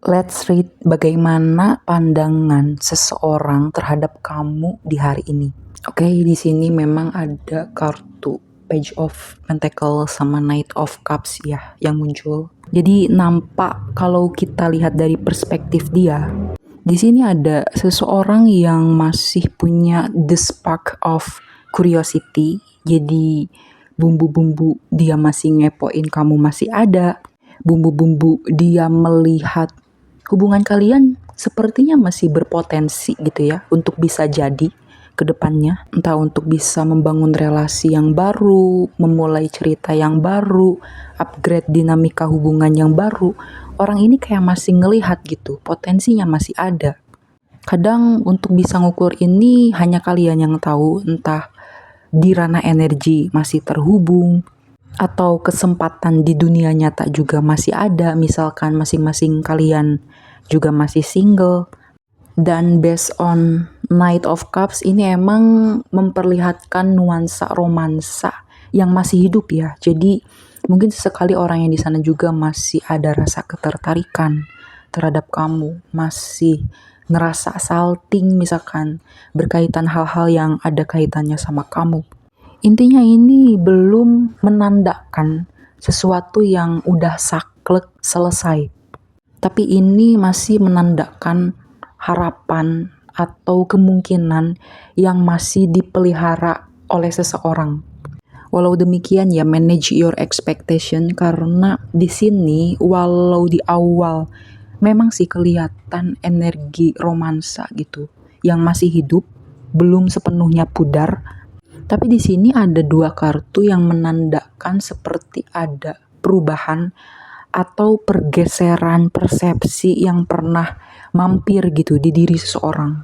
Let's read bagaimana pandangan seseorang terhadap kamu di hari ini. Oke, di sini memang ada kartu Page of Pentacles sama Knight of Cups ya yang muncul. Jadi nampak kalau kita lihat dari perspektif dia, di sini ada seseorang yang masih punya the spark of curiosity. Jadi bumbu-bumbu dia masih ngepoin kamu masih ada. Bumbu-bumbu dia melihat hubungan kalian sepertinya masih berpotensi gitu ya untuk bisa jadi ke depannya. Entah untuk bisa membangun relasi yang baru, memulai cerita yang baru, upgrade dinamika hubungan yang baru. Orang ini kayak masih ngelihat gitu, potensinya masih ada. Kadang untuk bisa ngukur ini hanya kalian yang tahu, entah di ranah energi masih terhubung, atau kesempatan di dunia nyata juga masih ada, misalkan masing-masing kalian juga masih single. Dan based on Knight of Cups ini emang memperlihatkan nuansa romansa yang masih hidup ya. Jadi mungkin sesekali orang yang di sana juga masih ada rasa ketertarikan terhadap kamu, masih ngerasa salting misalkan berkaitan hal-hal yang ada kaitannya sama kamu. Intinya ini belum menandakan sesuatu yang udah saklek selesai. Tapi ini masih menandakan harapan atau kemungkinan yang masih dipelihara oleh seseorang. Walau demikian ya manage your expectation karena di sini walau di awal memang sih kelihatan energi romansa gitu yang masih hidup, belum sepenuhnya pudar. Tapi di sini ada dua kartu yang menandakan seperti ada perubahan atau pergeseran persepsi yang pernah mampir gitu di diri seseorang.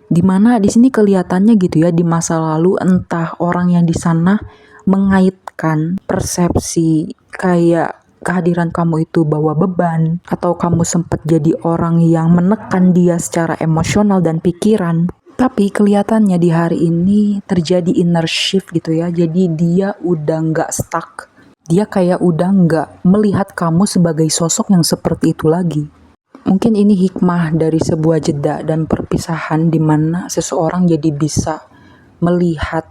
Dimana di sini kelihatannya gitu ya di masa lalu entah orang yang di sana mengaitkan persepsi kayak kehadiran kamu itu bawa beban atau kamu sempat jadi orang yang menekan dia secara emosional dan pikiran. Tapi kelihatannya di hari ini terjadi inner shift gitu ya. Jadi dia udah nggak stuck. Dia kayak udah nggak melihat kamu sebagai sosok yang seperti itu lagi. Mungkin ini hikmah dari sebuah jeda dan perpisahan di mana seseorang jadi bisa melihat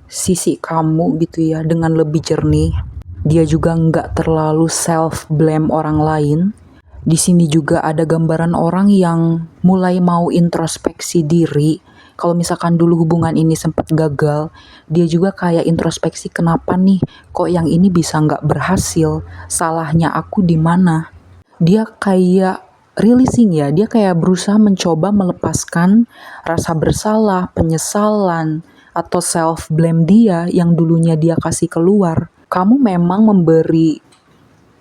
sisi kamu gitu ya dengan lebih jernih. Dia juga nggak terlalu self blame orang lain. Di sini juga ada gambaran orang yang mulai mau introspeksi diri. Kalau misalkan dulu hubungan ini sempat gagal, dia juga kayak introspeksi kenapa nih kok yang ini bisa nggak berhasil, salahnya aku di mana. Dia kayak releasing ya, dia kayak berusaha mencoba melepaskan rasa bersalah, penyesalan, atau self blame dia yang dulunya dia kasih keluar. Kamu memang memberi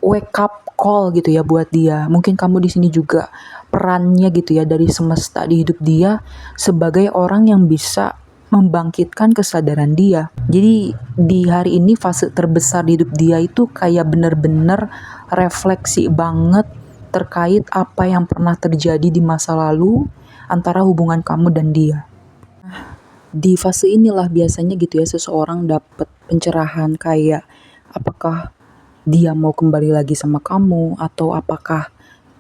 wake up call gitu ya buat dia. Mungkin kamu di sini juga perannya gitu ya dari semesta di hidup dia sebagai orang yang bisa membangkitkan kesadaran dia. Jadi di hari ini fase terbesar di hidup dia itu kayak bener-bener refleksi banget terkait apa yang pernah terjadi di masa lalu antara hubungan kamu dan dia. Di fase inilah biasanya gitu ya seseorang dapat pencerahan kayak apakah dia mau kembali lagi sama kamu atau apakah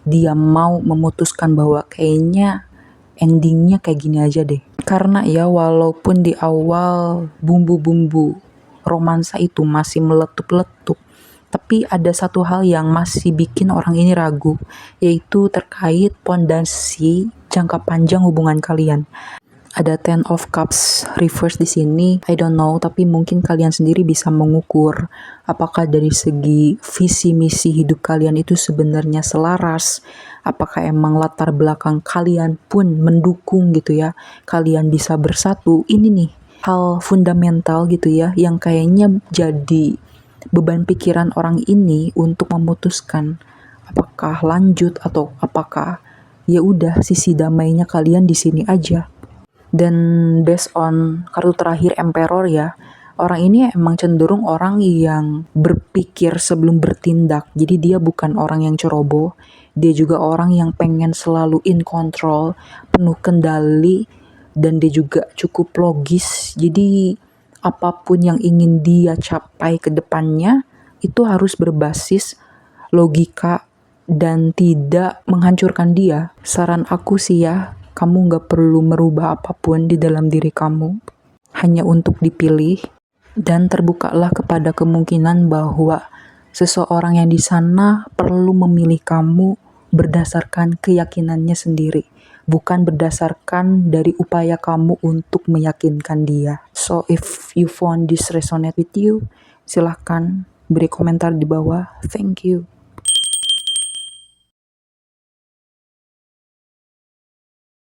dia mau memutuskan bahwa kayaknya endingnya kayak gini aja deh. Karena ya walaupun di awal bumbu-bumbu romansa itu masih meletup-letup, tapi ada satu hal yang masih bikin orang ini ragu, yaitu terkait pondasi jangka panjang hubungan kalian. Ada Ten of Cups reverse di sini. I don't know, tapi mungkin kalian sendiri bisa mengukur apakah dari segi visi misi hidup kalian itu sebenarnya selaras. Apakah emang latar belakang kalian pun mendukung gitu ya. Kalian bisa bersatu. Ini nih hal fundamental gitu ya yang kayaknya jadi beban pikiran orang ini untuk memutuskan apakah lanjut atau apakah ya udah sisi damainya kalian di sini aja. Dan based on kartu terakhir Emperor ya, orang ini emang cenderung orang yang berpikir sebelum bertindak. Jadi dia bukan orang yang ceroboh, dia juga orang yang pengen selalu in control, penuh kendali, dan dia juga cukup logis. Jadi apapun yang ingin dia capai ke depannya itu harus berbasis logika dan tidak menghancurkan dia, saran aku sih ya, kamu gak perlu merubah apapun di dalam diri kamu, hanya untuk dipilih, dan terbukalah kepada kemungkinan bahwa seseorang yang di sana perlu memilih kamu berdasarkan keyakinannya sendiri, bukan berdasarkan dari upaya kamu untuk meyakinkan dia. So if you found this resonate with you, silahkan beri komentar di bawah. Thank you.